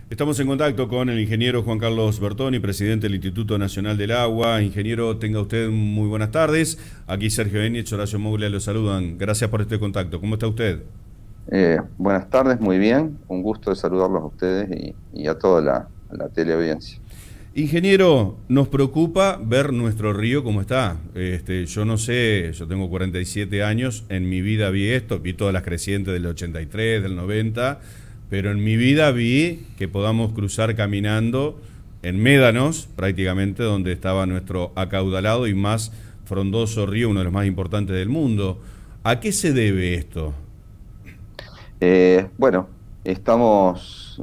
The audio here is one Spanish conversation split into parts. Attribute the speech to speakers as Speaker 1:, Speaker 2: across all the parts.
Speaker 1: Estamos en contacto con el ingeniero Juan Carlos Bertoni, presidente del Instituto Nacional del Agua. Ingeniero, tenga usted muy buenas tardes. Aquí Sergio Enich, Horacio Moglia lo saludan. Gracias por este contacto. ¿Cómo está usted?
Speaker 2: Buenas tardes, muy bien. Un gusto de saludarlos a ustedes y a toda la teleaudiencia.
Speaker 1: Ingeniero, nos preocupa ver nuestro río como está. Yo no sé, yo tengo 47 años, en mi vida vi esto, vi todas las crecientes del 83, del 90, pero en mi vida vi que podamos cruzar caminando en médanos, prácticamente, donde estaba nuestro acaudalado y más frondoso río, uno de los más importantes del mundo. ¿A qué se debe esto?
Speaker 2: Bueno, estamos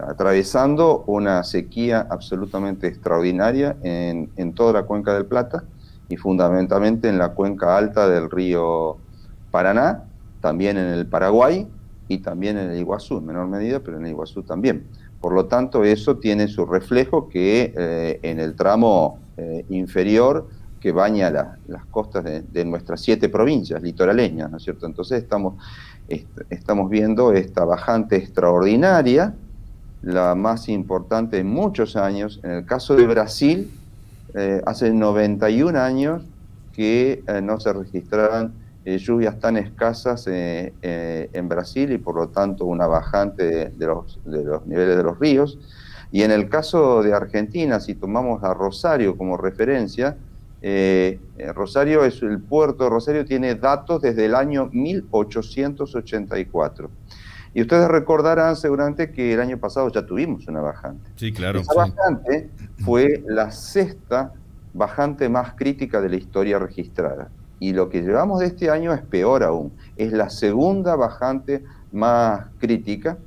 Speaker 2: atravesando una sequía absolutamente extraordinaria en toda la cuenca del Plata y fundamentalmente en la cuenca alta del río Paraná, también en el Paraguay y también en el Iguazú, en menor medida, pero en el Iguazú también. Por lo tanto, eso tiene su reflejo que en el tramo inferior que baña las costas de nuestras 7 provincias litoraleñas, ¿no es cierto? Entonces estamos viendo esta bajante extraordinaria, la más importante en muchos años. En el caso de Brasil, hace 91 años que no se registraban lluvias tan escasas en Brasil y por lo tanto una bajante de los niveles de los ríos. Y en el caso de Argentina, si tomamos a Rosario como referencia, Rosario es el puerto de Rosario, tiene datos desde el año 1884. Y ustedes recordarán seguramente que el año pasado ya tuvimos una bajante.
Speaker 1: Sí, claro.
Speaker 2: Esa bajante fue la 6ª bajante más crítica de la historia registrada. Y lo que llevamos de este año es peor aún. Es la 2ª bajante más crítica.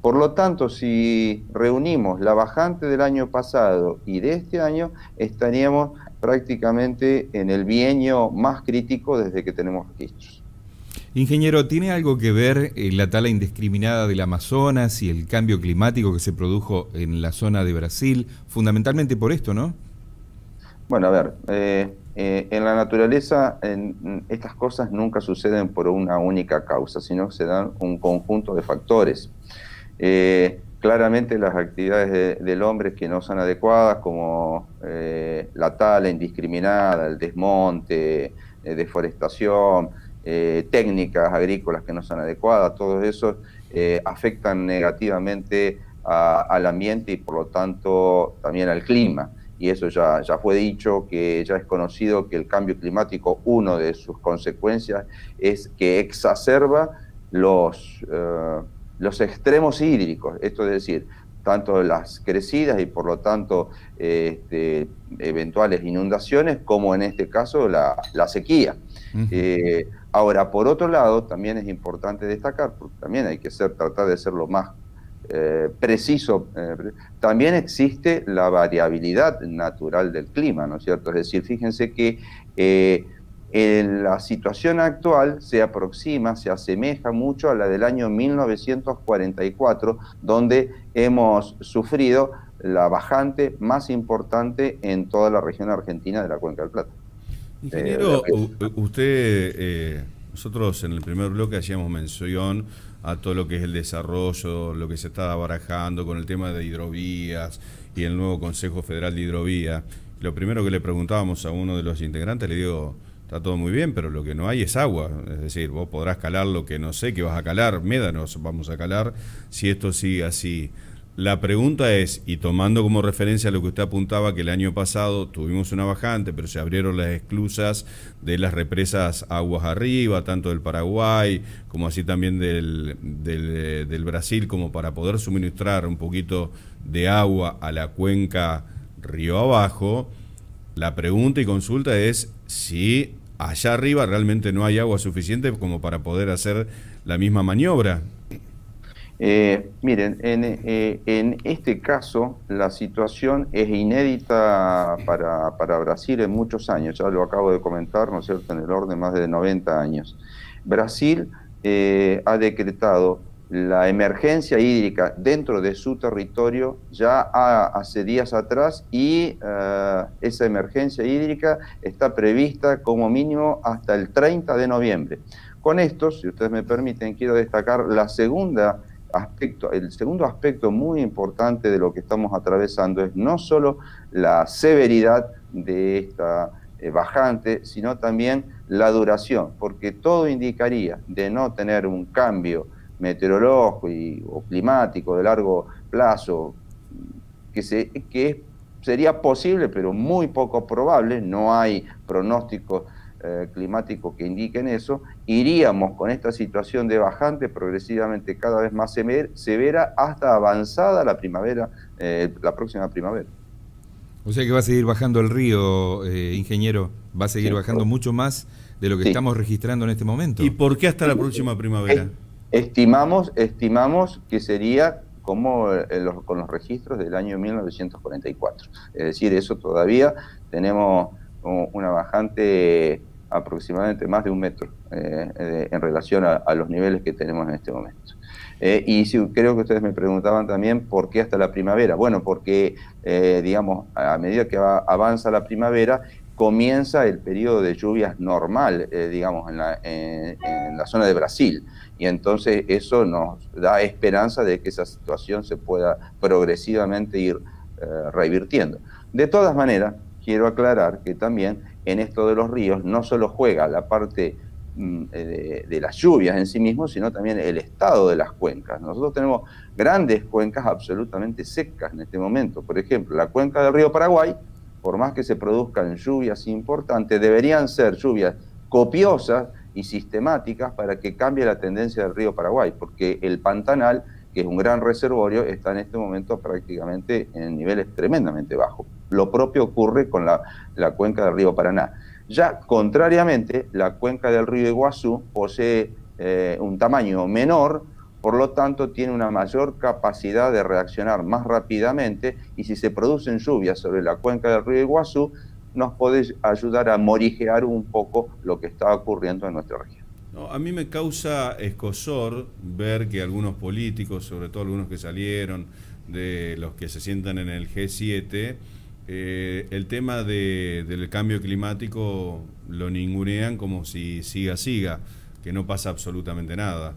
Speaker 2: Por lo tanto, si reunimos la bajante del año pasado y de este año, estaríamos prácticamente en el bienio más crítico desde que tenemos registros.
Speaker 3: Ingeniero, ¿tiene algo que ver la tala indiscriminada del Amazonas y el cambio climático que se produjo en la zona de Brasil? Fundamentalmente por esto, ¿no?
Speaker 2: Bueno, a ver, en la naturaleza estas cosas nunca suceden por una única causa, sino que se dan un conjunto de factores. Claramente las actividades del hombre que no son adecuadas, como la tala indiscriminada, el desmonte, deforestación, técnicas agrícolas que no son adecuadas, todo eso afectan negativamente al ambiente y por lo tanto también al clima. Y eso ya fue dicho, que ya es conocido que el cambio climático, una de sus consecuencias es que exacerba los extremos hídricos, esto es decir, tanto las crecidas y por lo tanto eventuales inundaciones, como en este caso la sequía. Ahora, por otro lado, también es importante destacar, porque también hay que tratar de ser lo más preciso, también existe la variabilidad natural del clima, ¿no es cierto? Es decir, fíjense que la situación actual se aproxima, se asemeja mucho a la del año 1944, donde hemos sufrido la bajante más importante en toda la región argentina de la Cuenca del Plata.
Speaker 1: Ingeniero, nosotros en el primer bloque hacíamos mención a todo lo que es el desarrollo, lo que se está barajando con el tema de hidrovías y el nuevo Consejo Federal de Hidrovía. Lo primero que le preguntábamos a uno de los integrantes, le digo, está todo muy bien, pero lo que no hay es agua. Es decir, vos podrás calar lo que no sé que vas a calar, médanos vamos a calar, si esto sigue así. La pregunta es, y tomando como referencia lo que usted apuntaba, que el año pasado tuvimos una bajante, pero se abrieron las esclusas de las represas aguas arriba, tanto del Paraguay como así también del Brasil, como para poder suministrar un poquito de agua a la cuenca río abajo. La pregunta y consulta es si allá arriba realmente no hay agua suficiente como para poder hacer la misma maniobra.
Speaker 2: Miren, en este caso la situación es inédita para Brasil en muchos años, ya lo acabo de comentar, ¿no es cierto?, en el orden de más de 90 años. Brasil ha decretado la emergencia hídrica dentro de su territorio ya hace días atrás y esa emergencia hídrica está prevista como mínimo hasta el 30 de noviembre. Con esto, si ustedes me permiten, quiero destacar la segunda el segundo aspecto muy importante de lo que estamos atravesando es no solo la severidad de esta bajante, sino también la duración, porque todo indicaría de no tener un cambio meteorológico o climático de largo plazo, que sería posible, pero muy poco probable, no hay pronósticos climáticos que indiquen eso, iríamos con esta situación de bajante progresivamente cada vez más severa hasta avanzada la primavera, la próxima primavera.
Speaker 3: O sea que va a seguir bajando el río, ingeniero, va a seguir bajando mucho más de lo que estamos registrando en este momento.
Speaker 1: ¿Y por qué hasta la próxima primavera?
Speaker 2: Estimamos que sería como con los registros del año 1944. Es decir, eso todavía tenemos una bajante aproximadamente más de 1 metro en relación a los niveles que tenemos en este momento. Y creo que ustedes me preguntaban también por qué hasta la primavera. Bueno, porque, digamos, a medida que avanza la primavera, comienza el periodo de lluvias normal, digamos, en la zona de Brasil. Y entonces eso nos da esperanza de que esa situación se pueda progresivamente ir revirtiendo. De todas maneras, quiero aclarar que también en esto de los ríos no solo juega la parte de las lluvias en sí mismo, sino también el estado de las cuencas. Nosotros tenemos grandes cuencas absolutamente secas en este momento. Por ejemplo, la cuenca del río Paraguay, por más que se produzcan lluvias importantes, deberían ser lluvias copiosas y sistemáticas para que cambie la tendencia del río Paraguay, porque el Pantanal, que es un gran reservorio, está en este momento prácticamente en niveles tremendamente bajos. Lo propio ocurre con la cuenca del río Paraná. Ya, contrariamente, la cuenca del río Iguazú posee un tamaño menor, por lo tanto tiene una mayor capacidad de reaccionar más rápidamente, y si se producen lluvias sobre la cuenca del río Iguazú, nos puede ayudar a morigear un poco lo que está ocurriendo en nuestra región.
Speaker 1: No, a mí me causa escozor ver que algunos políticos, sobre todo algunos que salieron, de los que se sientan en el G7, el tema del cambio climático lo ningunean como si siga, que no pasa absolutamente nada.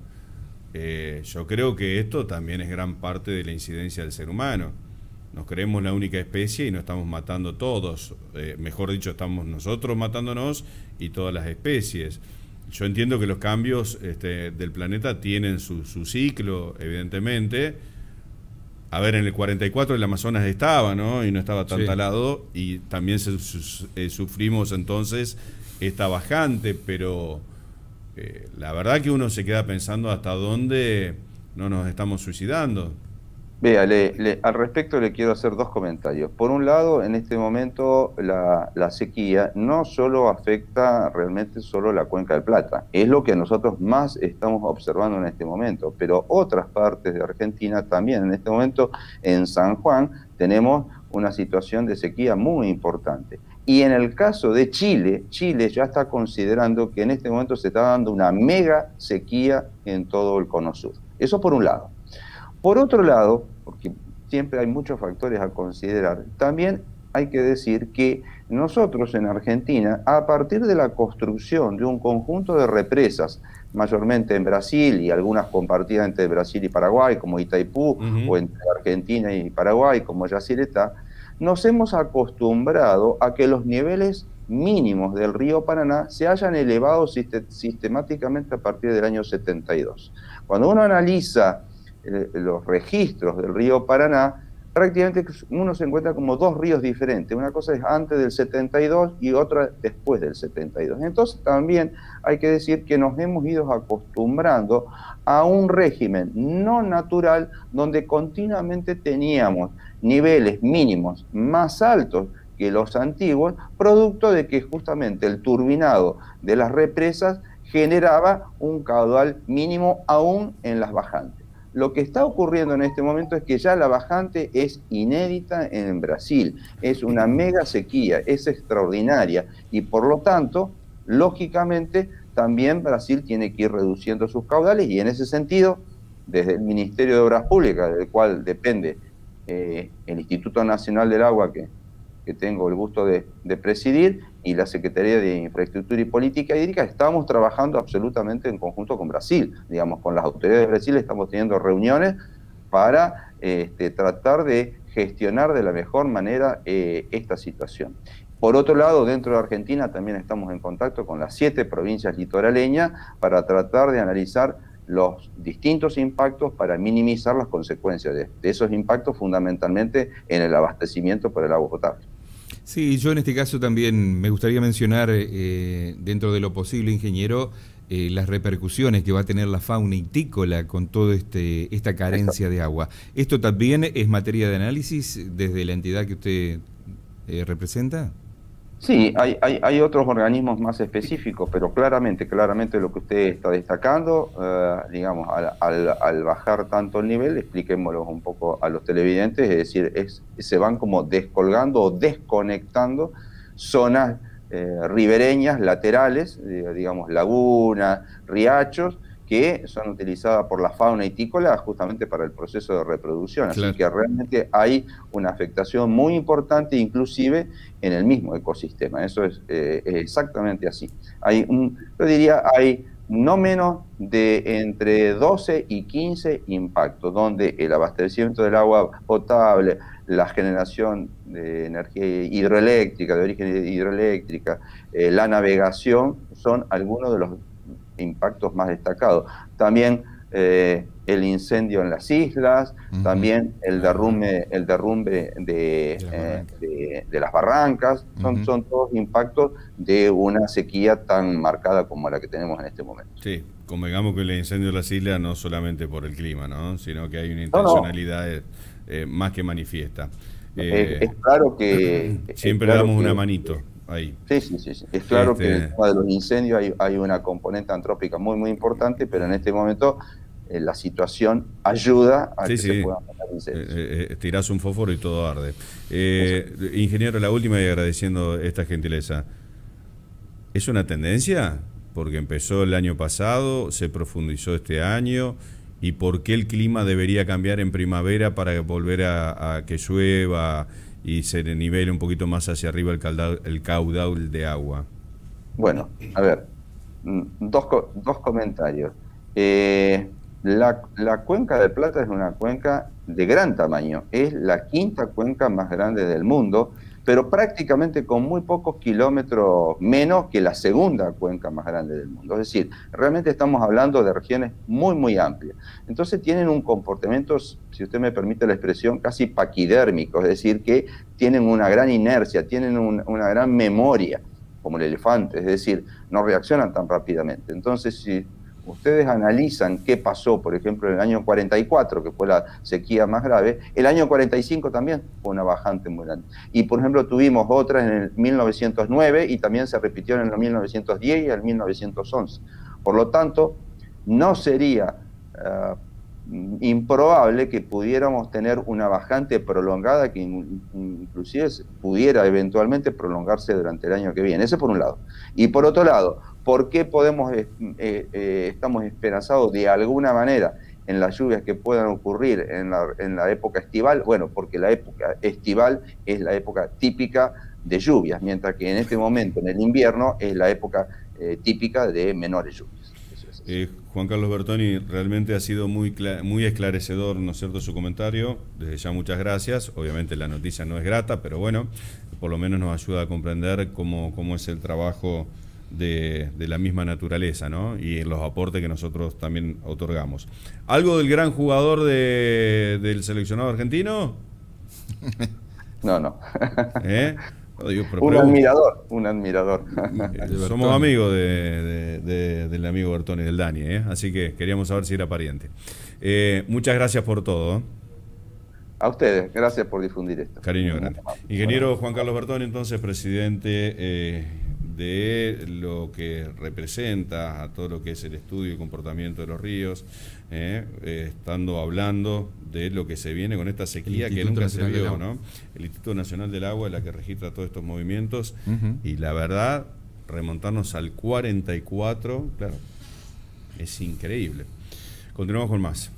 Speaker 1: Yo creo que esto también es gran parte de la incidencia del ser humano. Nos creemos la única especie y nos estamos matando todos. Mejor dicho, estamos nosotros matándonos y todas las especies. Yo entiendo que los cambios del planeta tienen su ciclo, evidentemente. A ver, en el 44 el Amazonas estaba, ¿no? Y no estaba tan talado, y también sufrimos entonces esta bajante, pero la verdad que uno se queda pensando hasta dónde no nos estamos suicidando.
Speaker 2: Vea, al respecto le quiero hacer dos comentarios. Por un lado, en este momento la sequía no solo afecta realmente solo la Cuenca del Plata, es lo que nosotros más estamos observando en este momento, pero otras partes de Argentina también. En este momento en San Juan tenemos una situación de sequía muy importante. Y en el caso de Chile, Chile ya está considerando que en este momento se está dando una mega sequía en todo el cono sur. Eso por un lado. Por otro lado, porque siempre hay muchos factores a considerar, también hay que decir que nosotros en Argentina, a partir de la construcción de un conjunto de represas, mayormente en Brasil y algunas compartidas entre Brasil y Paraguay, como Itaipú, o entre Argentina y Paraguay, como Yacyretá, nos hemos acostumbrado a que los niveles mínimos del río Paraná se hayan elevado sistemáticamente a partir del año 72. Cuando uno analiza los registros del río Paraná, prácticamente uno se encuentra como dos ríos diferentes. Una cosa es antes del 72 y otra después del 72. Entonces también hay que decir que nos hemos ido acostumbrando a un régimen no natural donde continuamente teníamos niveles mínimos más altos que los antiguos, producto de que justamente el turbinado de las represas generaba un caudal mínimo aún en las bajantes. Lo que está ocurriendo en este momento es que ya la bajante es inédita en Brasil, es una mega sequía, es extraordinaria, y por lo tanto, lógicamente, también Brasil tiene que ir reduciendo sus caudales, y en ese sentido, desde el Ministerio de Obras Públicas, del cual depende el Instituto Nacional del Agua, que tengo el gusto de presidir, y la Secretaría de Infraestructura y Política Hídrica estamos trabajando absolutamente en conjunto con Brasil, digamos, con las autoridades de Brasil estamos teniendo reuniones para tratar de gestionar de la mejor manera esta situación. Por otro lado, dentro de Argentina también estamos en contacto con las 7 provincias litoraleñas para tratar de analizar los distintos impactos para minimizar las consecuencias de esos impactos, fundamentalmente en el abastecimiento por el agua potable.
Speaker 3: Sí, yo en este caso también me gustaría mencionar, dentro de lo posible, ingeniero, las repercusiones que va a tener la fauna itícola con toda esta carencia de agua. ¿Esto también es materia de análisis desde la entidad que usted representa?
Speaker 2: Sí, hay otros organismos más específicos, pero claramente lo que usted está destacando, digamos, al bajar tanto el nivel, expliquémoslo un poco a los televidentes, es decir, se van como descolgando o desconectando zonas ribereñas, laterales, digamos, lagunas, riachos, que son utilizadas por la fauna itícola justamente para el proceso de reproducción. Así que realmente hay una afectación muy importante, inclusive en el mismo ecosistema. Eso es exactamente así. Yo diría, hay no menos de entre 12 y 15 impactos, donde el abastecimiento del agua potable, la generación de energía hidroeléctrica, de origen hidroeléctrica, la navegación, son algunos de los impactos más destacados. También el incendio en las islas, también el derrumbe de las barrancas, son todos impactos de una sequía tan marcada como la que tenemos en este momento.
Speaker 1: Sí, convengamos que el incendio de las islas no solamente por el clima, ¿no? Sino que hay una intencionalidad más que manifiesta.
Speaker 2: Es claro que...
Speaker 1: Siempre damos una manito. Ahí.
Speaker 2: Sí. Es claro que en el tema de los incendios hay una componente antrópica muy importante, pero en este momento la situación ayuda a que se puedan matar incendios.
Speaker 1: Tirás un fósforo y todo arde. Ingeniero, la última, y agradeciendo esta gentileza. ¿Es una tendencia? Porque empezó el año pasado, se profundizó este año. ¿Y por qué el clima debería cambiar en primavera para volver a que llueva y se nivele un poquito más hacia arriba el caudal de agua?
Speaker 2: Bueno, a ver, dos comentarios. La cuenca del Plata es una cuenca de gran tamaño, es la 5ª cuenca más grande del mundo, pero prácticamente con muy pocos kilómetros menos que la 2ª cuenca más grande del mundo. Es decir, realmente estamos hablando de regiones muy amplias. Entonces tienen un comportamiento, si usted me permite la expresión, casi paquidérmico, es decir, que tienen una gran inercia, tienen una gran memoria, como el elefante, es decir, no reaccionan tan rápidamente. Entonces, si ustedes analizan qué pasó, por ejemplo, en el año 44, que fue la sequía más grave, el año 45 también fue una bajante muy grande. Y, por ejemplo, tuvimos otras en el 1909 y también se repitió en el 1910 y el 1911. Por lo tanto, no sería improbable que pudiéramos tener una bajante prolongada que inclusive pudiera eventualmente prolongarse durante el año que viene. Ese por un lado. Y por otro lado, ¿por qué estamos esperanzados de alguna manera en las lluvias que puedan ocurrir en la época estival? Bueno, porque la época estival es la época típica de lluvias, mientras que en este momento, en el invierno, es la época típica de menores lluvias.
Speaker 1: Juan Carlos Bertoni, realmente ha sido muy esclarecedor, ¿no es cierto?, su comentario. Desde ya muchas gracias. Obviamente la noticia no es grata, pero bueno, por lo menos nos ayuda a comprender cómo es el trabajo de la misma naturaleza, ¿no? Y los aportes que nosotros también otorgamos. ¿Algo del gran jugador del seleccionado argentino?
Speaker 2: No. Un admirador.
Speaker 1: Somos amigos del amigo Bertoni, del Dani, así que queríamos saber si era pariente. Muchas gracias por todo.
Speaker 2: A ustedes, gracias por difundir esto.
Speaker 1: Cariño grande. Ingeniero Juan Carlos Bertoni, entonces, presidente de lo que representa a todo lo que es el estudio y comportamiento de los ríos, estando hablando de lo que se viene con esta sequía que nunca se vio, ¿no? El Instituto Nacional del Agua es la que registra todos estos movimientos, y la verdad, remontarnos al 44, claro, es increíble. Continuamos con más.